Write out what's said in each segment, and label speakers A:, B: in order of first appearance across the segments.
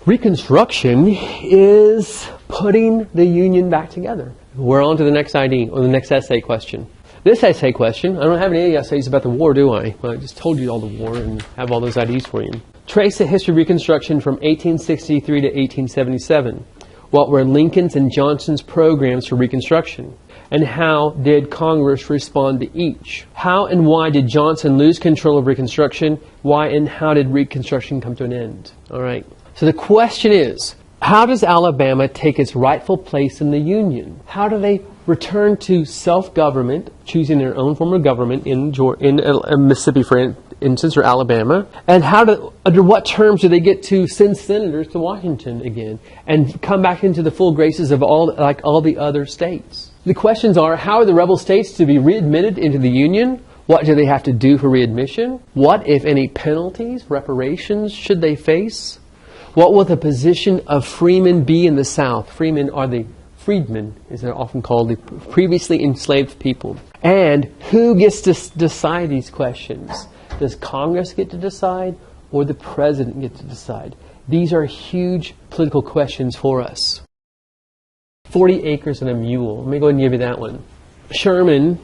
A: Reconstruction is putting the Union back together. We're on to the next ID, or the next essay question. This essay question, I don't have any essays about the war, do I? Well, I just told you all the war and have all those IDs for you. Trace the history of Reconstruction from 1863 to 1877. What were Lincoln's and Johnson's programs for Reconstruction? And how did Congress respond to each? How and why did Johnson lose control of Reconstruction? Why and how did Reconstruction come to an end? All right. So the question is, how does Alabama take its rightful place in the Union? How do they return to self-government, choosing their own form of government in Mississippi, for instance, or Alabama? And under what terms do they get to send senators to Washington again and come back into the full graces of all the other states? The questions are, how are the rebel states to be readmitted into the Union? What do they have to do for readmission? What, if any, penalties, reparations should they face? What will the position of freemen be in the South? Freemen are the freedmen, as they're often called, the previously enslaved people. And who gets to decide these questions? Does Congress get to decide, or the President get to decide? These are huge political questions for us. 40 acres and a mule. Let me go ahead and give you that one. Sherman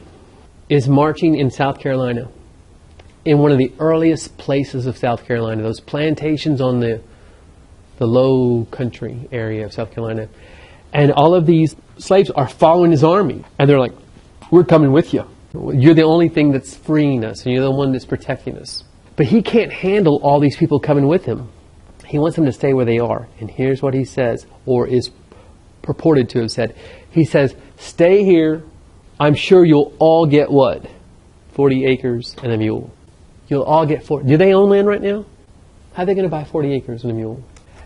A: is marching in South Carolina, in one of the earliest places of South Carolina, those plantations on the low country area of South Carolina. And all of these slaves are following his army. And they're like, we're coming with you. You're the only thing that's freeing us, and you're the one that's protecting us. But he can't handle all these people coming with him. He wants them to stay where they are. And here's what he says, or is purported to have said. He says, stay here. I'm sure you'll all get what? 40 acres and a mule. You'll all get 40. Do they own land right now? How are they going to buy 40 acres and a mule?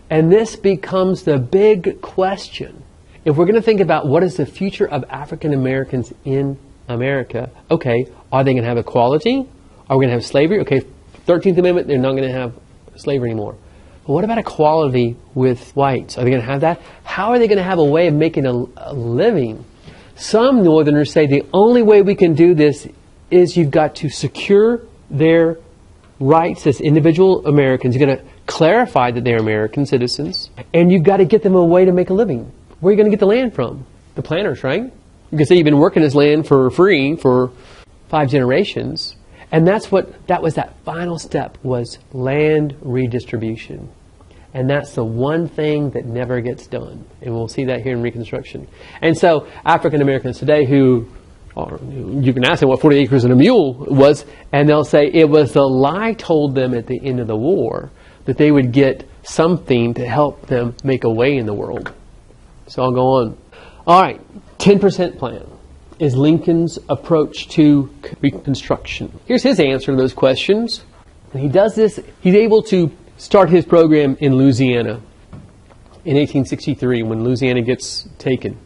A: And this becomes the big question. If we're going to think about what is the future of African Americans in America, okay, are they going to have equality? Are we going to have slavery? Okay, 13th Amendment, they're not going to have slavery anymore. But what about equality with whites? Are they going to have that? How are they going to have a way of making a living? Some Northerners say the only way we can do this is you've got to secure their rights as individual Americans. You've got to clarify that they're American citizens. And you've got to get them a way to make a living. Where are you going to get the land from? The planters, right? You can say you've been working this land for free for 5 generations. And that was that final step, was land redistribution. And that's the one thing that never gets done. And we'll see that here in Reconstruction. And so African Americans today you can ask them what 40 acres and a mule was, and they'll say it was the lie told them at the end of the war that they would get something to help them make a way in the world. So I'll go on. All right, 10% plan is Lincoln's approach to Reconstruction. Here's his answer to those questions. When he does this, he's able to start his program in Louisiana in 1863 when Louisiana gets taken.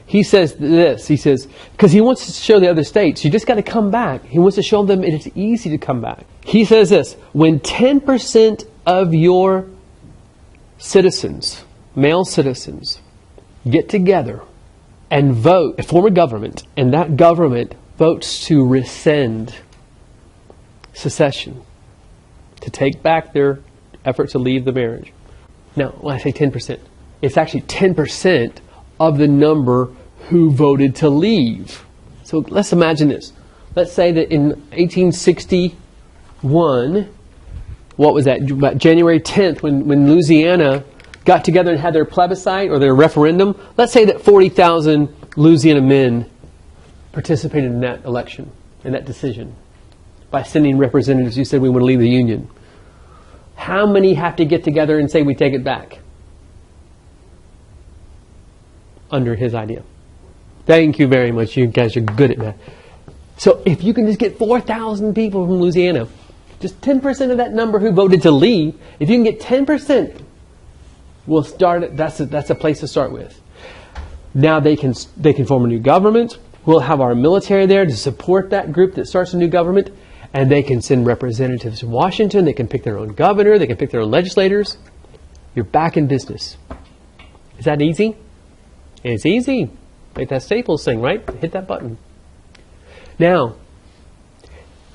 A: He says this, he says, because he wants to show the other states, you just got to come back. He wants to show them it's easy to come back. He says this, when 10% of your citizens, male citizens, get together and vote, form a government, and that government votes to rescind secession, to take back their effort to leave the marriage. Now, when I say 10%, it's actually 10% of the number who voted to leave. So let's imagine this. Let's say that in 1861, what was that? About January 10th, when Louisiana got together and had their plebiscite or their referendum, let's say that 40,000 Louisiana men participated in that election, in that decision, by sending representatives who said we want to leave the Union. How many have to get together and say we take it back? Under his idea. Thank you very much. You guys are good at that. So if you can just get 4,000 people from Louisiana, just 10% of that number who voted to leave, if you can get 10%, we'll start. That's a place to start with. Now they can form a new government. We'll have our military there to support that group that starts a new government, and they can send representatives to Washington. They can pick their own governor. They can pick their own legislators. You're back in business. Is that easy? It's easy. Like that Staples thing, right? Hit that button. Now,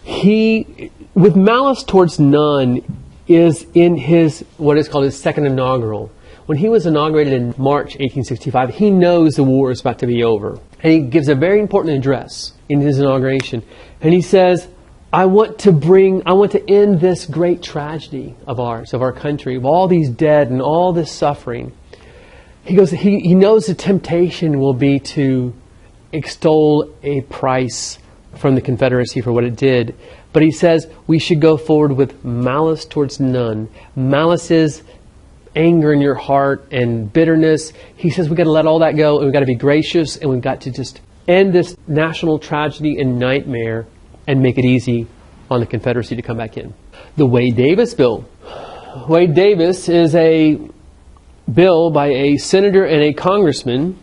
A: with malice towards none, is in his, what is called his second inaugural. When he was inaugurated in March 1865, he knows the war is about to be over. And he gives a very important address in his inauguration. And he says, I want to end this great tragedy of ours, of our country, of all these dead and all this suffering. He goes, he knows the temptation will be to extol a price from the Confederacy for what it did. But he says we should go forward with malice towards none. Malice is anger in your heart and bitterness. He says we've got to let all that go and we've got to be gracious and we've got to just end this national tragedy and nightmare and make it easy on the Confederacy to come back in. The Wade Davis bill. Wade Davis is a bill by a senator and a congressman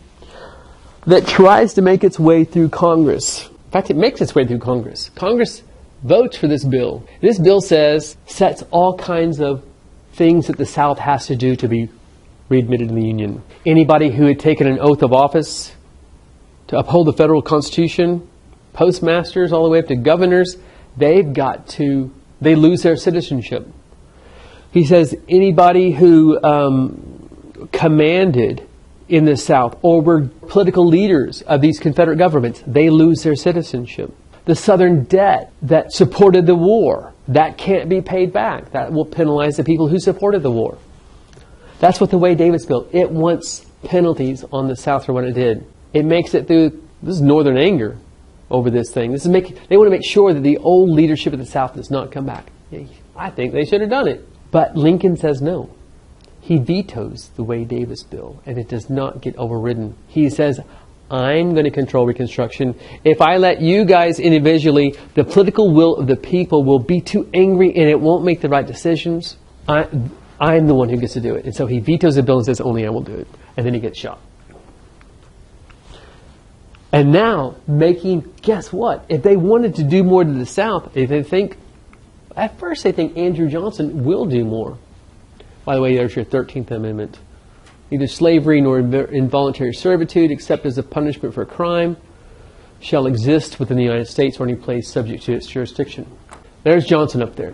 A: that tries to make its way through Congress. In fact, it makes its way through Congress. Congress votes for this bill. This bill sets all kinds of things that the South has to do to be readmitted in the Union. Anybody who had taken an oath of office to uphold the federal Constitution, postmasters all the way up to governors, they lose their citizenship. He says anybody who commanded in the South or were political leaders of these Confederate governments, they lose their citizenship. The Southern debt that supported the war, that can't be paid back. That will penalize the people who supported the war. That's what the Wade Davis bill. It wants penalties on the South for what it did. It makes it through, this is Northern anger over this thing. They want to make sure that the old leadership of the South does not come back. I think they should have done it. But Lincoln says no. He vetoes the Wade Davis bill, and it does not get overridden. He says, I'm going to control Reconstruction. If I let you guys individually, the political will of the people will be too angry and it won't make the right decisions. I'm the one who gets to do it. And so he vetoes the bill and says, only I will do it. And then he gets shot. And now, guess what? If they wanted to do more to the South, at first they think Andrew Johnson will do more. By the way, there's your 13th Amendment. Neither slavery nor involuntary servitude, except as a punishment for a crime, shall exist within the United States or any place subject to its jurisdiction. There's Johnson up there.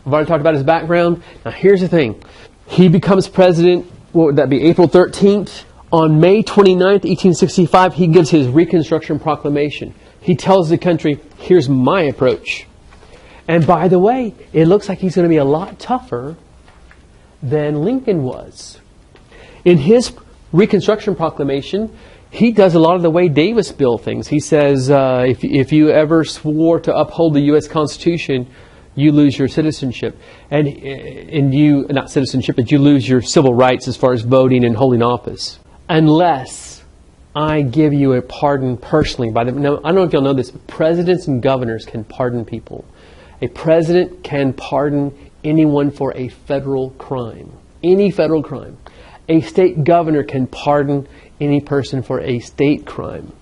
A: I've already talked about his background. Now here's the thing. He becomes president, what would that be, April 13th? On May 29th, 1865, he gives his Reconstruction Proclamation. He tells the country, here's my approach. And by the way, it looks like he's going to be a lot tougher than Lincoln was. In his Reconstruction Proclamation, he does a lot of the Wade Davis bill things. He says, if you ever swore to uphold the U.S. Constitution, you lose your citizenship. And you, not citizenship, but you lose your civil rights as far as voting and holding office. Unless I give you a pardon personally. Now, I don't know if you'll know this, but presidents and governors can pardon people. A president can pardon anyone for a federal crime. Any federal crime. A state governor can pardon any person for a state crime.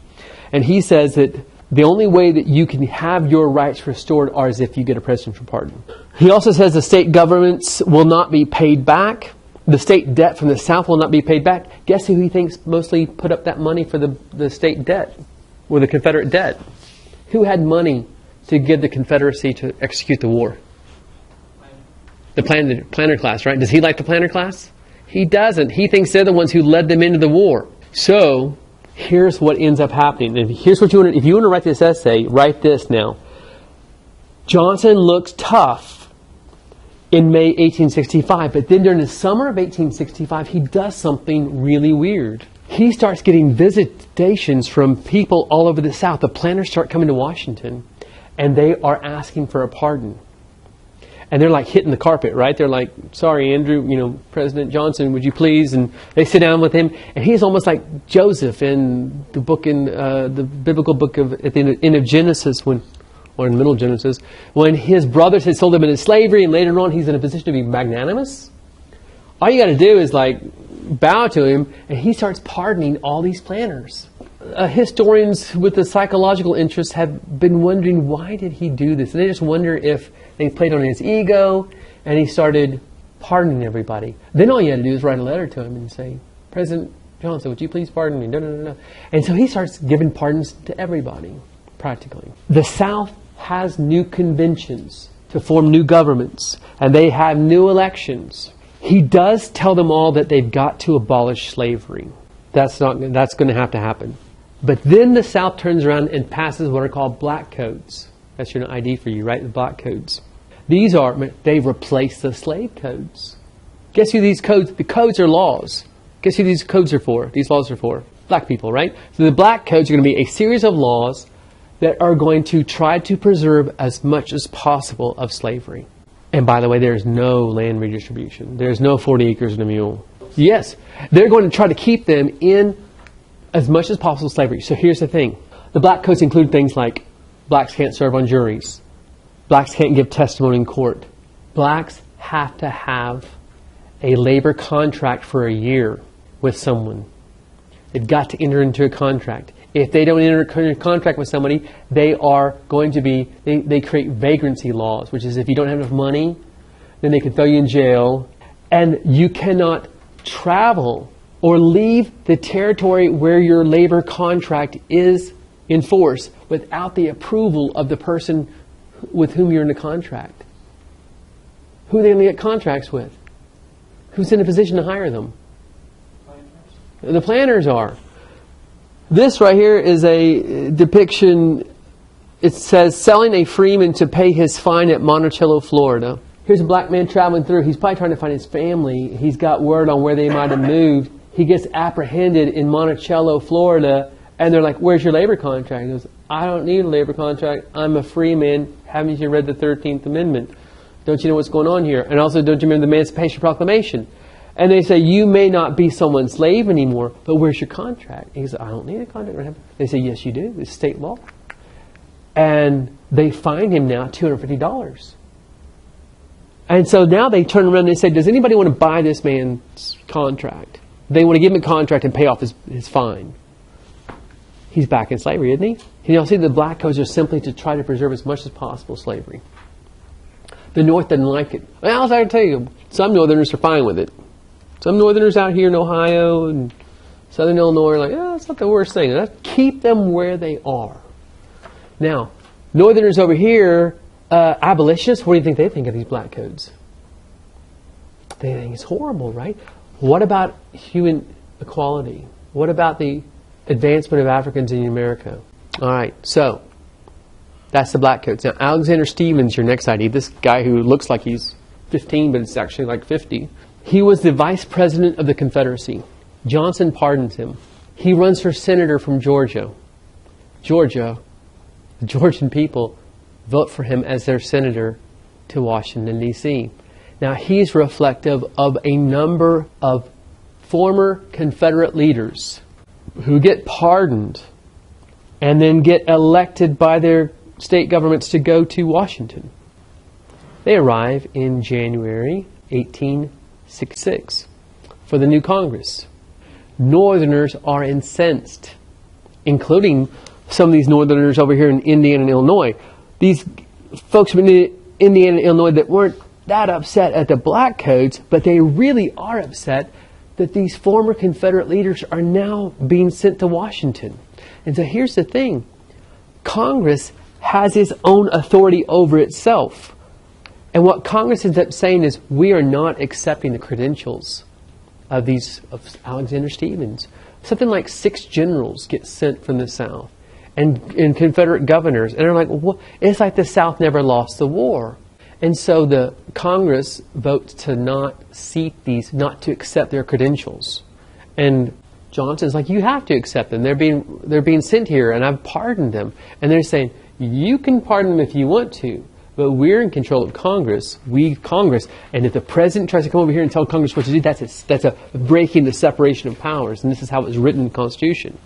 A: And he says that the only way that you can have your rights restored are as if you get a presidential pardon. He also says the state governments will not be paid back. The state debt from the South will not be paid back. Guess who he thinks mostly put up that money for the state debt, or the Confederate debt? Who had money to give the Confederacy to execute the war? The planner class, right? Does he like the planner class? He doesn't. He thinks they're the ones who led them into the war. So, here's what ends up happening. And here's what if you want to write this essay, write this now. Johnson looks tough in May 1865, but then during the summer of 1865, he does something really weird. He starts getting visitations from people all over the South. The planners start coming to Washington, and they are asking for a pardon. And they're like hitting the carpet, right? They're like, sorry, Andrew, President Johnson, would you please? And they sit down with him. And he's almost like Joseph in the biblical book at the end of Genesis, or in the middle of Genesis, when his brothers had sold him into slavery and later on he's in a position to be magnanimous. All you got to do is bow to him, and he starts pardoning all these planners. Historians with a psychological interest have been wondering, why did he do this? And they just wonder if they played on his ego and he started pardoning everybody. Then all you had to do is write a letter to him and say, President Johnson, would you please pardon me? No. And so he starts giving pardons to everybody, practically. The South has new conventions to form new governments, and they have new elections, he does tell them all that they've got to abolish slavery. That's going to have to happen. But then the South turns around and passes what are called black codes. That's your ID for you, right? The black codes. They replace the slave codes. Guess who these codes, the codes are laws. Guess who these codes are for? These laws are for black people, right? So the black codes are going to be a series of laws that are going to try to preserve as much as possible of slavery. And by the way, there's no land redistribution. There's no 40 acres and a mule. Yes, they're going to try to keep them in as much as possible slavery. So here's the thing. The black codes include things like blacks can't serve on juries. Blacks can't give testimony in court. Blacks have to have a labor contract for a year with someone. They've got to enter into a contract. If they don't enter a contract with somebody, they are going to be, they create vagrancy laws, which is if you don't have enough money, then they can throw you in jail. And you cannot travel or leave the territory where your labor contract is in force without the approval of the person with whom you're in a contract. Who are they going to get contracts with? Who's in a position to hire them? The planners are. This right here is a depiction. It says, selling a freeman to pay his fine at Monticello, Florida. Here's a black man traveling through. He's probably trying to find his family. He's got word on where they might have moved. He gets apprehended in Monticello, Florida. And they're like, where's your labor contract? He goes, I don't need a labor contract. I'm a free man. Haven't you read the 13th Amendment? Don't you know what's going on here? And also, don't you remember the Emancipation Proclamation? And they say, you may not be someone's slave anymore, but where's your contract? And he says, I don't need a contract. They say, yes, you do. It's state law. And they fine him now $250. And so now they turn around and they say, does anybody want to buy this man's contract? They want to give him a contract and pay off his fine. He's back in slavery, isn't he? And you'll see the black codes are simply to try to preserve as much as possible slavery. The North doesn't like it. Well, I can tell you, some Northerners are fine with it. Some Northerners out here in Ohio and Southern Illinois are like, oh, it's not the worst thing. Let's keep them where they are. Now, Northerners over here, abolitionists, what do you think they think of these black codes? They think it's horrible, right? What about human equality? What about the advancement of Africans in America? All right, so that's the black codes. Now, Alexander Stephens, your next ID, this guy who looks like he's 15, but it's actually like 50. He was the vice president of the Confederacy. Johnson pardons him. He runs for senator from Georgia. Georgia, the Georgian people vote for him as their senator to Washington, D.C. Now, he's reflective of a number of former Confederate leaders who get pardoned and then get elected by their state governments to go to Washington. They arrive in January 1866 for the new Congress. Northerners are incensed, including some of these Northerners over here in Indiana and Illinois. These folks from Indiana and Illinois that weren't that upset at the black codes, but they really are upset that these former Confederate leaders are now being sent to Washington. And so here's the thing. Congress has its own authority over itself. And what Congress ends up saying is, we are not accepting the credentials of Alexander Stephens. Something like 6 generals get sent from the South and Confederate governors. And they're like, well, it's like the South never lost the war. And so the Congress votes to not seat these, not to accept their credentials. And Johnson's like, you have to accept them. They're being sent here, and I've pardoned them. And they're saying, you can pardon them if you want to, but we're in control of Congress. Congress. And if the president tries to come over here and tell Congress what to do, that's a breaking the separation of powers. And this is how it was written in the Constitution.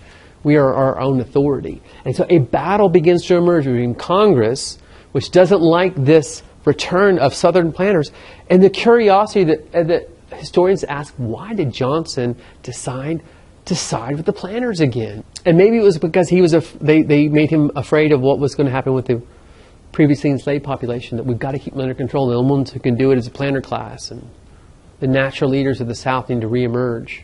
A: We are our own authority. And so a battle begins to emerge between Congress, which doesn't like this return of Southern planters, and the curiosity that historians ask, why did Johnson decide to side with the planters again? And maybe it was because they made him afraid of what was going to happen with the previously enslaved population, that we've got to keep them under control. The only ones who can do it is the planter class, and the natural leaders of the South need to reemerge.